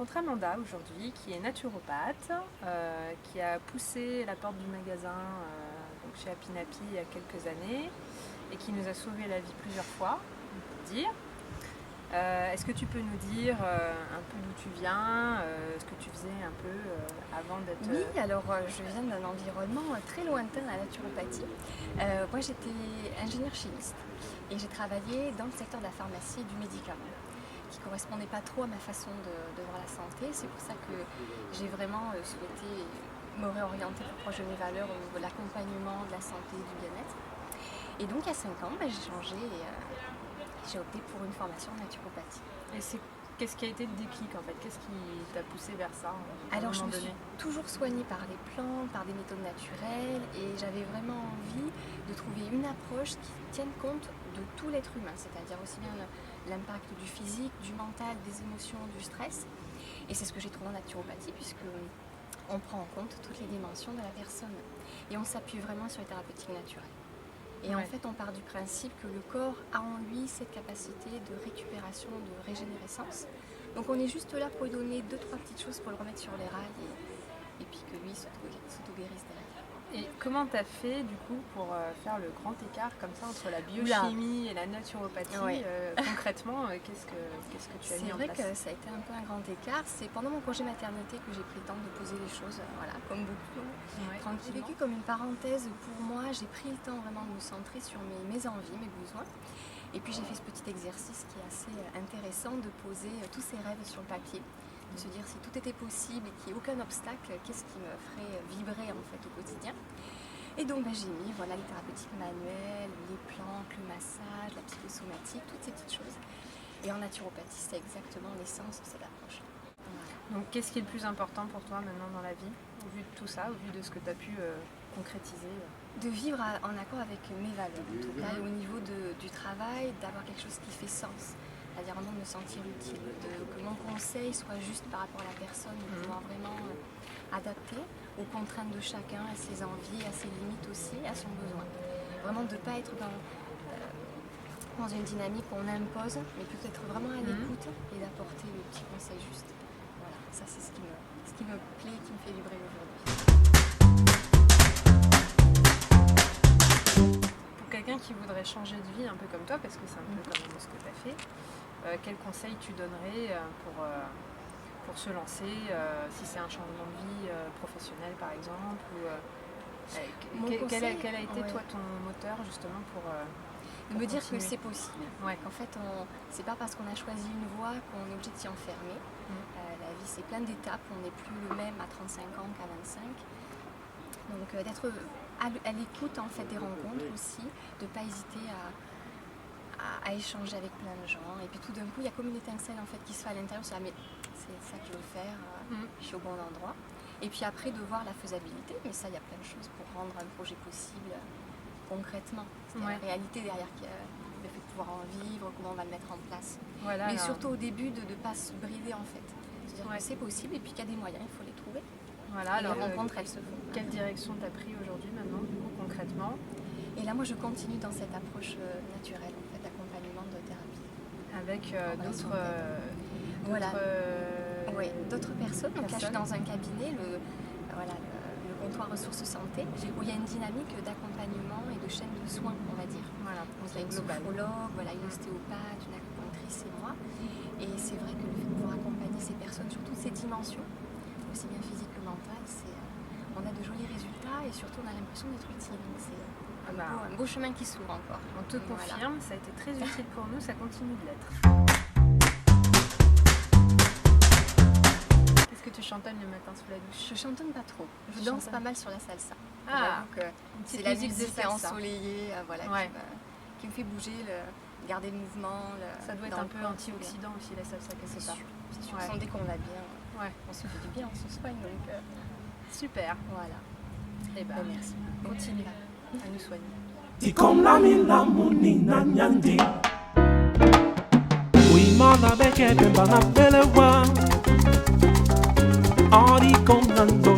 rencontre Amanda aujourd'hui, qui est naturopathe, qui a poussé la porte du magasin donc chez Happy Nappy il y a quelques années et qui nous a sauvé la vie plusieurs fois, on peut dire. Est-ce que tu peux nous dire un peu d'où tu viens, ce que tu faisais un peu avant d'être... Oui, alors je viens d'un environnement très lointain à la naturopathie. Moi j'étais ingénieure chimiste et j'ai travaillé dans le secteur de la pharmacie et du médicament, qui ne correspondait pas trop à ma façon de voir la santé. C'est pour ça que j'ai vraiment souhaité me réorienter plus proche de mes valeurs au niveau de l'accompagnement, de la santé, du bien-être. Et donc à 5 ans, j'ai changé et j'ai opté pour une formation en naturopathie. Et qu'est-ce qui a été le déclic en fait? Qu'est-ce qui t'a poussé vers ça? Alors je me suis toujours soignée par les plantes, par des méthodes naturelles et j'avais vraiment envie de trouver une approche qui tienne compte de tout l'être humain, c'est-à-dire aussi bien l'impact du physique, du mental, des émotions, du stress. Et c'est ce que j'ai trouvé en naturopathie puisque on prend en compte toutes les dimensions de la personne et on s'appuie vraiment sur les thérapeutiques naturelles. Et en fait, on part du principe que le corps a en lui cette capacité de récupération, de régénérescence. Donc on est juste là pour lui donner 2-3 petites choses pour le remettre sur les rails et puis que lui s'auto-guérisse derrière. Et comment tu as fait du coup pour faire le grand écart comme ça entre la biochimie et la naturopathie? Concrètement, qu'est-ce que tu as mis en place? C'est vrai que ça a été un peu un grand écart. C'est pendant mon congé maternité que j'ai pris le temps de poser les choses, comme beaucoup, tranquillement. J'ai vécu comme une parenthèse pour moi. J'ai pris le temps vraiment de me centrer sur mes envies, mes besoins. Et puis j'ai fait ce petit exercice qui est assez intéressant de poser tous ces rêves sur le papier. De se dire si tout était possible et qu'il n'y ait aucun obstacle, qu'est-ce qui me ferait vibrer en fait au quotidien. Et donc j'ai mis les thérapeutiques manuelles, les plantes, le massage, la psychosomatique, toutes ces petites choses. Et en naturopathie, c'est exactement l'essence de cette approche. Donc qu'est-ce qui est le plus important pour toi maintenant dans la vie, au vu de tout ça, au vu de ce que tu as pu concrétiser? De vivre en accord avec mes valeurs, en tout cas, et au niveau du travail, d'avoir quelque chose qui fait sens. C'est-à-dire vraiment de me sentir utile, que mon conseil soit juste par rapport à la personne, de pouvoir vraiment adapter aux contraintes de chacun, à ses envies, à ses limites aussi, à son besoin. Vraiment de ne pas être dans une dynamique où on impose, mais plutôt être vraiment à l'écoute et d'apporter le petit conseil juste. Voilà, ça c'est ce qui me plaît, qui me fait vibrer aujourd'hui. Pour quelqu'un qui voudrait changer de vie un peu comme toi, parce que c'est un peu comme ce que tu as fait, quel conseil tu donnerais pour se lancer, si c'est un changement de vie professionnel par exemple quel a été toi ton moteur justement pour de me dire que c'est possible, qu'en fait c'est pas parce qu'on a choisi une voie qu'on est obligé de s'y enfermer. La vie c'est plein d'étapes, on n'est plus le même à 35 ans qu'à 25. Donc d'être à l'écoute en fait des rencontres aussi, de ne pas hésiter à échanger avec plein de gens. Et puis tout d'un coup, il y a comme une étincelle en fait qui se fait à l'intérieur, c'est mais c'est ça que je veux faire, je suis au bon endroit. Et puis après de voir la faisabilité, mais ça il y a plein de choses pour rendre un projet possible concrètement. C'est la réalité derrière le fait de pouvoir en vivre, comment on va le mettre en place. Voilà, mais surtout au début de ne pas se brider en fait. C'est-à-dire que c'est possible et puis qu'il y a des moyens, il faut les trouver. Voilà, et alors, les rencontres, elles se font. Quelle direction tu as pris aujourd'hui maintenant, du coup, concrètement? Et là, moi, je continue dans cette approche naturelle, en fait, d'accompagnement de thérapie. Avec d'autres personnes. Donc là, je suis dans un cabinet, le comptoir ressources santé, où il y a une dynamique d'accompagnement et de chaîne de soins, on va dire. Voilà, donc il y a une sophrologue, une ostéopathe, une acupunctrice et moi. Et c'est vrai que le fait de pouvoir accompagner ces personnes sur toutes ces dimensions, aussi bien physique que mentale, on a de jolis résultats et surtout on a l'impression d'être utile. Donc c'est un beau chemin qui s'ouvre encore. On te confirme, ça a été très utile pour nous, ça continue de l'être. Qu'est-ce que tu chantonnes le matin sous la douche? Je chantonne pas trop, je danse pas mal sur la salsa. C'est la musique ensoleillée qui me fait bouger, garder le mouvement. Ça doit être un peu antioxydant aussi la salsa, quelque part. C'est sûr, dès qu'on l'a bien, on se fait du bien, on se soigne. Donc, super. Voilà. Et merci. Continue à nous soigner. Ikomlamina munina nyandi Uimana beke pemba na pelewa Ori komnando